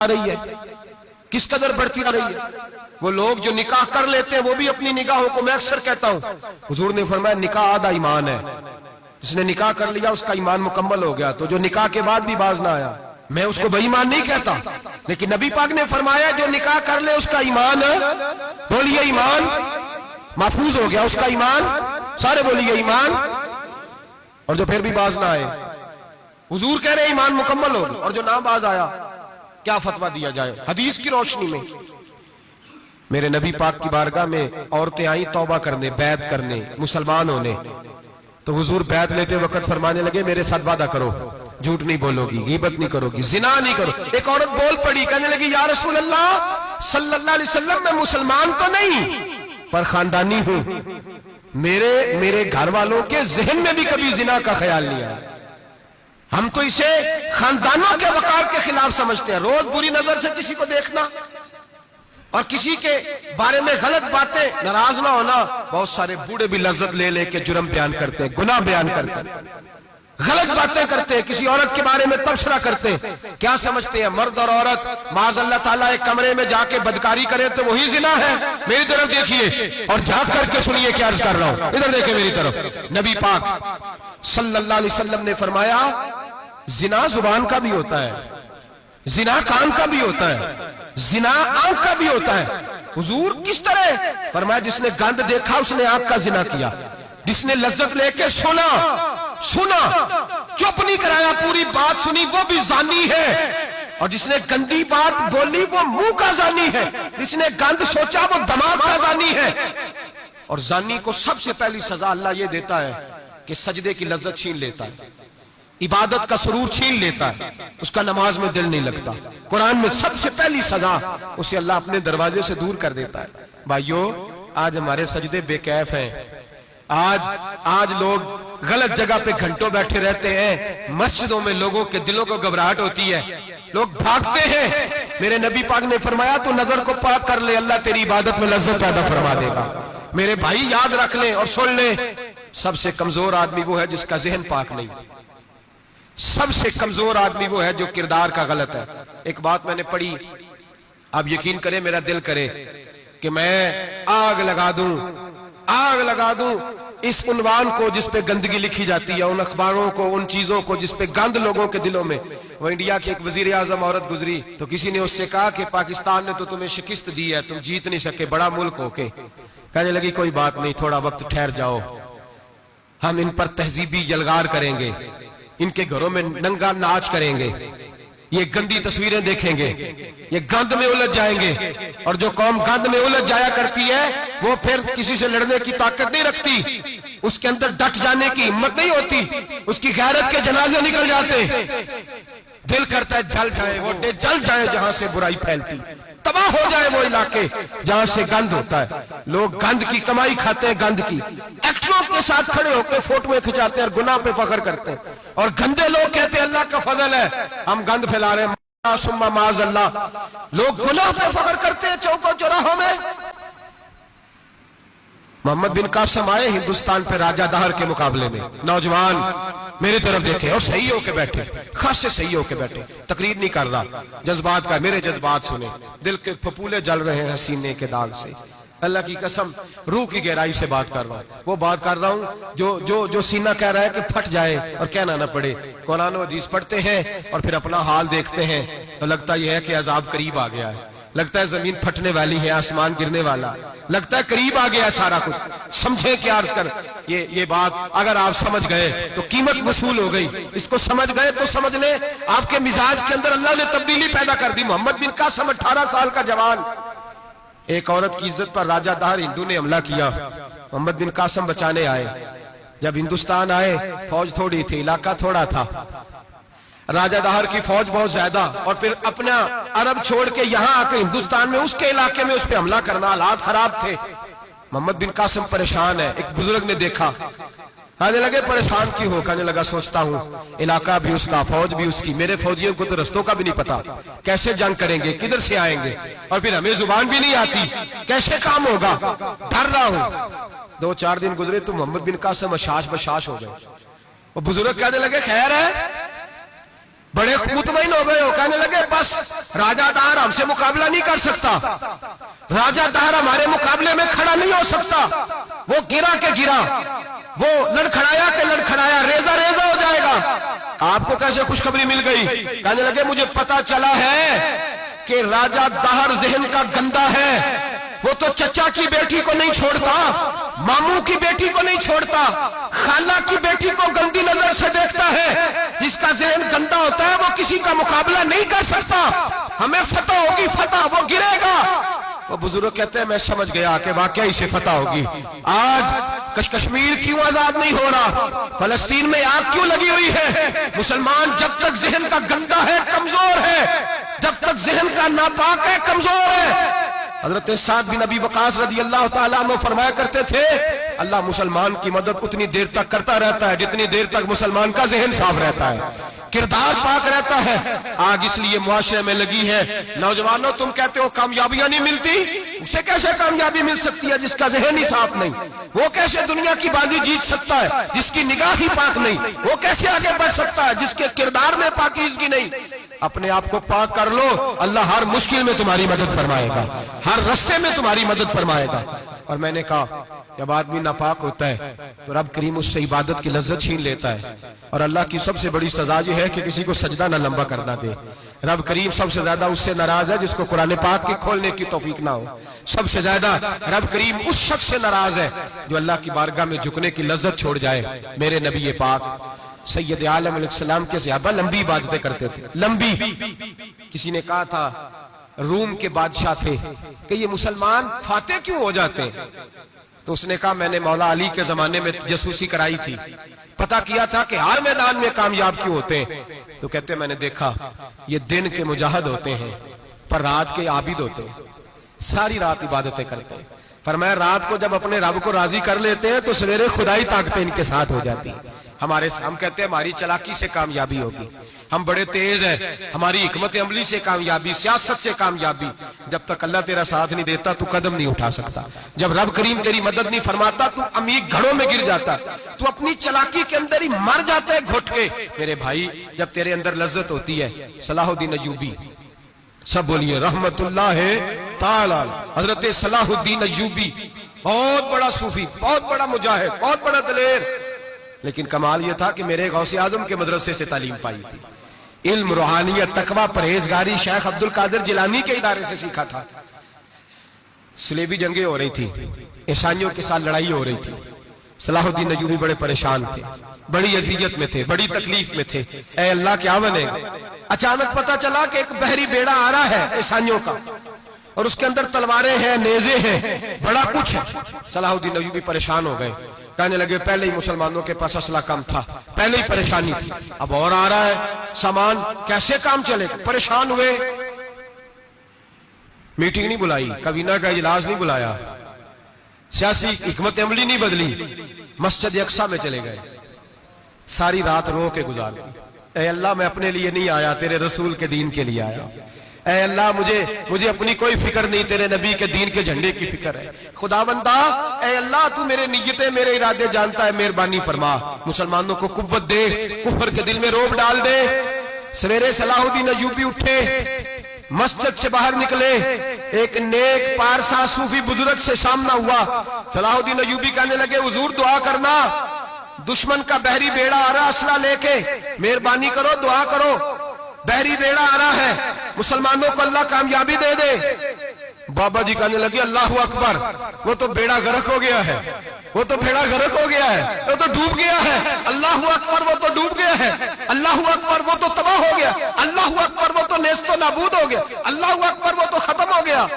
رہی ہے، کس قدر بڑھتی آ رہی ہے۔ وہ لوگ جو نکاح کر لیتے ہیں وہ بھی اپنی نگاہوں کو، میں اکثر کہتا ہوں، حضور نے فرمایا نکاح آدھا ایمان ہے، جس نے نکاح کر لیا اس کا ایمان مکمل ہو گیا۔ تو جو نکاح کے بعد بھی باز نہ آیا، میں اس کو بے ایمان نہیں کہتا، لیکن نبی پاک نے فرمایا جو نکاح کر لے اس کا ایمان، بولیے ایمان محفوظ ہو گیا، اس کا ایمان، سارے بولیے ایمان، اور جو پھر بھی باز نہ آئے، حضور کہہ رہے ایمان مکمل ہو گیا، اور جو نہ باز آیا کیا فتویٰ دیا جائے حدیث کی روشنی میں؟ میرے نبی پاک کی بارگاہ میں عورتیں آئیں توبہ کرنے، بیعت کرنے، مسلمان ہونے، تو حضور بیعت لیتے وقت فرمانے لگے میرے ساتھ وعدہ کرو، جھوٹ نہیں بولو گی، غیبت نہیں کرو گی، زنا نہیں کرو۔ ایک عورت بول پڑی، کہنے لگی یا رسول اللہ صلی اللہ علیہ وسلم میں مسلمان تو نہیں پر خاندانی ہوں، میرے گھر والوں کے ذہن میں بھی کبھی زنا کا خیال نہیں آیا، ہم تو اسے خاندانوں کے وقار کے خلاف سمجھتے ہیں۔ روز بری نظر سے کسی کو دیکھنا اور کسی کے بارے میں غلط باتیں، ناراض نہ ہونا۔ بہت سارے بوڑھے بھی لذت لے لے کے جرم بیان کرتے ہیں، گناہ بیان کرتے ہیں، غلط باتیں کرتے ہیں، کسی عورت کے بارے میں تبصرہ کرتے ہیں۔ کیا سمجھتے ہیں مرد اور عورت معاذ اللہ تعالیٰ ایک کمرے میں جا کے بدکاری کرے تو وہی زنا ہے؟ میری طرف دیکھیے اور جھانک کر کے سنیے کیا عرض کر رہا ہوں، ادھر دیکھیں میری طرف۔ نبی پاک صلی اللہ علیہ وسلم نے فرمایا زنا زبان کا بھی ہوتا ہے، زنا کان کا بھی ہوتا ہے، زنا آنکھ کا بھی ہوتا ہے۔ حضور کس طرح؟ فرمایا جس نے گند دیکھا اس نے آنکھ کا زنا کیا، جس نے لذت لے کے سنا چپ نہیں کرایا، پوری بات سنی، وہ بھی زانی ہے، اور جس نے گندی بات بولی وہ منہ کا زانی ہے، جس نے گند سوچا وہ دماغ کا زانی ہے۔ اور زانی کو سب سے پہلی سزا اللہ یہ دیتا ہے کہ سجدے کی لذت چھین لیتا ہے، عبادت کا سرور چھین لیتا ہے، اس کا نماز میں دل نہیں لگتا۔ قرآن میں سب سے پہلی سزا اسے اللہ اپنے دروازے سے دور کر دیتا ہے۔ بھائیو آج ہمارے سجدے بے کیف ہیں، آج لوگ غلط جگہ پہ گھنٹوں بیٹھے رہتے ہیں، مسجدوں میں لوگوں کے دلوں کو گھبراہٹ ہوتی ہے، لوگ بھاگتے ہیں۔ میرے نبی پاک نے فرمایا تو نظر کو پاک کر لے، اللہ تیری عبادت میں لذت پیدا فرما دے گا۔ میرے بھائی یاد رکھ لیں اور سن لیں، سب سے کمزور آدمی وہ ہے جس کا ذہن پاک نہیں، سب سے کمزور آدمی وہ ہے جو کردار کا غلط ہے۔ ایک بات میں نے پڑھی، آپ یقین کریں میرا دل کرے کہ میں آگ لگا دوں اس عنوان کو جس پہ گندگی لکھی جاتی ہے، ان اخباروں کو، ان چیزوں کو جس پہ گند لوگوں کے دلوں میں۔ وہ انڈیا کی ایک وزیر اعظم عورت گزری تو کسی نے اس سے کہا کہ پاکستان نے تو تمہیں شکست دی ہے، تم جیت نہیں سکے بڑا ملک ہو کے۔ کہنے لگی کوئی بات نہیں، تھوڑا وقت ٹھہر جاؤ، ہم ان پر تہذیبی یلغار کریں گے، ان کے گھروں میں ننگا ناچ کریں گے، یہ گندی تصویریں دیکھیں گے، یہ گند میں الجھ جائیں گے۔ اور جو قوم گند میں الجھ جایا کرتی ہے وہ پھر کسی سے لڑنے کی طاقت نہیں رکھتی، اس کے اندر ڈٹ جانے کی ہمت نہیں ہوتی، اس کی غیرت کے جنازے نکل جاتے، دل کرتا ہے جل جائے وہ جل جائے جہاں سے برائی پھیلتی، تباہ ہو جائے وہ علاقے جہاں سے گند ہوتا ہے۔ لوگ گند کی کمائی کھاتے ہیں، گند کی، ایکٹروں کے ساتھ کھڑے ہو کے فوٹویں کھچاتے ہیں اور گناہ پہ فخر کرتے ہیں، اور گندے لوگ کہتے ہیں اللہ کا فضل ہے ہم گند پھیلا رہے ہیں، ثم معاذ اللہ۔ لوگ گناہ پہ فخر کرتے ہیں چوکوں چوراہوں میں۔ محمد بن قاسم آئے ہندوستان پہ راجہ دہر کے مقابلے میں، نوجوان میری طرف دیکھیں اور صحیح ہو کے بیٹھے، خاص سے صحیح ہو کے بیٹھے، تقریر نہیں کر رہا، جذبات کا، میرے جذبات سنیں، دل کے پھپولے جل رہے ہیں سینے کے داغ سے، اللہ کی قسم روح کی گہرائی سے بات کر رہا ہوں، وہ بات کر رہا ہوں جو سینہ کہہ رہا ہے کہ پھٹ جائے اور کہنا نہ پڑے۔ قرآن و حدیث پڑھتے ہیں اور پھر اپنا حال دیکھتے ہیں تو لگتا یہ ہے کہ عذاب قریب آ گیا ہے، لگتا ہے زمین پھٹنے والی ہے، آسمان گرنے والا، لگتا ہے قریب آ گیا سارا کچھ۔ سمجھیں کیا عرض کر، یہ بات اگر آپ سمجھ گئے تو قیمت وصول ہو گئی، اس کو سمجھ گئے تو سمجھ لیں آپ کے مزاج کے اندر اللہ نے تبدیلی پیدا کر دی۔ محمد بن قاسم 18 سال کا جوان، ایک عورت کی عزت پر راجہ دہر ہندو نے حملہ کیا، محمد بن قاسم بچانے آئے۔ جب ہندوستان آئے فوج تھوڑی تھی، علاقہ تھوڑا تھا، راجہ دہر کی فوج بہت زیادہ، اور پھر اپنا عرب چھوڑ کے یہاں آ کے ہندوستان میں اس کے علاقے میں اس پہ حملہ کرنا، حالات خراب تھے۔ محمد بن قاسم پریشان ہے، ایک بزرگ نے دیکھا، کہنے لگے پریشان کیوں ہو؟ کہنے لگا سوچتا ہوں علاقہ بھی اس کا، فوج بھی اس کی، میرے فوجیوں کو تو رستوں کا بھی نہیں پتا، کیسے جنگ کریں گے، کدھر سے آئیں گے، اور پھر ہمیں زبان بھی نہیں آتی، کیسے کام ہوگا، ڈر رہا ہوں۔ 2-4 دن گزرے تو محمد بن قاسم اشاش بشاش ہو گئے۔ وہ بزرگ کہنے لگے خیر ہے؟ बड़े मुतमईन हो गए हो, कहने लगे बस राजा दाहर हमसे मुकाबला नहीं कर सकता, राजा दाहर हमारे मुकाबले में खड़ा नहीं हो सकता। वो गिरा के गिरा, वो लड़खड़ाया के लड़खड़ाया, रेजा रेजा हो जाएगा। आपको कैसे खुशखबरी मिल गई? कहने लगे मुझे पता चला है कि राजा दाहर जहन का गंदा है, वो तो चचा की बेटी को नहीं छोड़ता, मामू की बेटी को नहीं छोड़ता, खाला की बेटी को गंदी नजर से देखता है। जिसका जहन गंदा होता है वो किसी का मुकाबला नहीं कर सकता, हमें फतह होगी, फतह, वो गिरेगा। वो बुजुर्ग कहते हैं मैं समझ गया कि वाकई से फतह होगी। आज कश्मीर क्यों आजाद नहीं हो रहा, फलस्तीन में आग क्यों लगी हुई है? मुसलमान जब तक जहन का गंदा है, कमजोर है, जब तक जहन का नापाक है, कमजोर है। हजरत साद बिन अबी वकास रदी अल्लाह ताला अन्हु फरमाया करते थे, अल्लाह मुसलमान की मदद उतनी देर तक करता रहता है जितनी देर तक मुसलमान का जहन साफ रहता है, किरदार पाक रहता है। आग इसलिए मुआशरे में लगी है। नौजवानों, तुम कहते हो कामयाबियां नहीं मिलती, उसे कैसे कामयाबी मिल सकती है जिसका जहन ही साफ नहीं? वो कैसे दुनिया की बाजी जीत सकता है जिसकी निगाह ही पाक नहीं? वो कैसे आगे बढ़ सकता है जिसके किरदार में पाकीज़गी नहीं? अपने आप को पाक कर लो, अल्लाह हर मुश्किल में तुम्हारी मदद फरमाएगा, हर रास्ते में तुम्हारी मदद फरमाएगा। और मैंने कहा जब आदमी नापाक होता है तो रब करीम उससे इबादत की लज्जत छीन लेता है। और अल्लाह की सबसे बड़ी सजा यह है कि किसी को सजदा ना लंबा करना दे। रब करीम सबसे ज्यादा उससे नाराज है जिसको कुरान पाक के खोलने की तौफीक ना हो। सबसे ज्यादा रब करीम उस शख्स से नाराज है जो अल्लाह की बारगाह में झुकने की लज्जत छोड़ जाए। मेरे नबी पाक सैयद आलम अलैहिस्सलाम के सहाबा लंबी इबादतें करते थे, लंबी। किसी ने कहा था रूम के बादशाह थे कि ये मुसलमान फाते क्यों हो जाते हैं? तो उसने कहा मैंने मौला अली के जमाने में जासूसी कराई थी, पता किया था कि हर मैदान में कामयाब क्यों होते हैं। तो कहते मैंने देखा ये दिन के मुजाहिद होते हैं पर रात के आबिद होते हैं, सारी रात इबादतें करते हैं। फरमाया रात को जब अपने रब को राजी कर लेते हैं तो सवेरे खुदाई ताकतें इनके साथ हो जाती है। हम कहते हैं हमारी चालाकी से कामयाबी होगी, हम बड़े तेज हैं, हमारी हिकमत अमली से कामयाबी, सियासत से कामयाबी। जब तक अल्लाह तेरा साथ नहीं देता तू कदम नहीं उठा सकता। जब रब करीम तेरी मदद नहीं फरमाता तू अमीर घड़ों में गिर जाता, तू अपनी चालाकी के अंदर ही मर जाता है घुट के। मेरे भाई जब तेरे अंदर लज्जत होती है, सलाहुद्दीन अय्यूबी, सब बोलिए रहमतुल्लाह ताला, हजरत सलाहुद्दीन अय्यूबी बहुत बड़ा सूफी, बहुत बड़ा मुजाहिद, बहुत बड़ा दलेर। लेकिन कमाल यह था कि मेरे गौसे आजम के मदरसे से तालीम पाई थी, इल्म, रूहानियत, तकवा, परहेजगारी शेख अब्दुल कादिर जिलानी के इदारे से सीखा था। सलेबी जंगें हो रही थी, ईसाइयों के साथ लड़ाई हो रही थी। सलाहुद्दीन अय्यूबी बड़े परेशान थे, बड़ी अजियत में थे, बड़ी तकलीफ में थे। ऐ अल्लाह क्या बनेगा? अचानक पता चला कि एक बहरी बेड़ा आ रहा है ईसाइयों का और उसके अंदर तलवारें हैं, नेज़े हैं, बड़ा कुछ है। सलाहुद्दीन अय्यूबी परेशान हो गए, कहने लगे पहले ही मुसलमानों के पास असला कम था, पहले ही परेशानी थी, अब और आ रहा है सामान, कैसे काम चले? परेशान हुए, मीटिंग नहीं बुलाई, कबीना का इजलास नहीं बुलाया, सियासी हिकमत अमली नहीं बदली, मस्जिद अक्सा में चले गए, सारी रात रो के गुजार दी। ऐ अल्लाह मैं अपने लिए नहीं आया, तेरे रसूल के दीन के लिए आया। ऐ अल्लाह मुझे अपनी कोई फिक्र नहीं, तेरे नबी के दीन के झंडे की फिक्र है। खुदावंदा ऐ अल्लाह तू मेरे नियतें, मेरे इरादे जानता है, मेहरबानी फरमा, मुसलमानों को कुव्वत दे, कुफर के दिल में रोब डाल दे। सवेरे सलाहुद्दीन अय्यूबी उठे, मस्जिद से बाहर निकले, एक नेक पारसा सूफी बुजुर्ग से सामना हुआ। सलाहुद्दीन अय्यूबी कहने लगे हुजूर दुआ करना, दुश्मन का बहरी बेड़ा आ रहा असला लेके, मेहरबानी करो, दुआ करो, बहरी बेड़ा आ रहा है, मुसलमानों को अल्लाह कामयाबी दे दे। बाबा जी कहने लगे अल्लाह अकबर, वो तो बेड़ा गर्क हो गया है, वो तो बेड़ा गर्क हो गया है, वो तो डूब गया है। अल्लाह अकबर, वो तो डूब गया है। अल्लाह अकबर, वो तो तबाह हो गया। अल्लाह अकबर, वो तो नेस्तो नाबूद हो गया। अल्लाह अकबर, वो तो खत्म हो गया।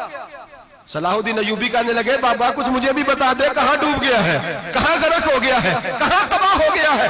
सलाहुद्दीन अय्यूबी कहने लगे बाबा कुछ मुझे भी बता दे, कहां डूब गया है, कहां गर्क हो गया है, कहां तबाह हो गया है?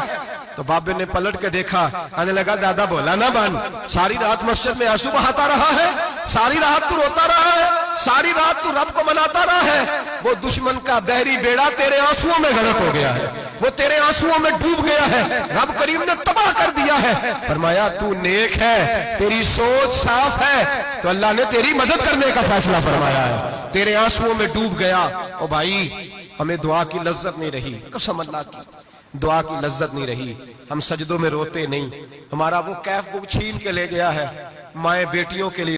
तो बाबे ने पलट के देखा, कहने लगा दादा बोला ना बन, सारी रात मस्जिद में आंसू बहाता रहा है, सारी रात तू रोता रहा है, सारी रात तू रब को मनाता रहा है। वो दुश्मन का बहरी बेड़ा तेरे आंसुओं में गर्क हो गया है, वो तेरे आंसुओं में डूब गया है, रब करीम ने तबाह कर दिया है। फरमाया तू नेक है, तेरी सोच साफ है, तो अल्लाह ने तेरी मदद करने का फैसला फरमाया है। तेरे आंसुओं में डूब गया। ओ भाई हमें दुआ की लज्जत नहीं रही, कसम अल्लाह की, دعا کی لذت نہیں رہی، ہم سجدوں میں روتے نہیں، ہمارا وہ کیف بک چھین کے لے گیا ہے، مائیں بیٹیوں کے لیے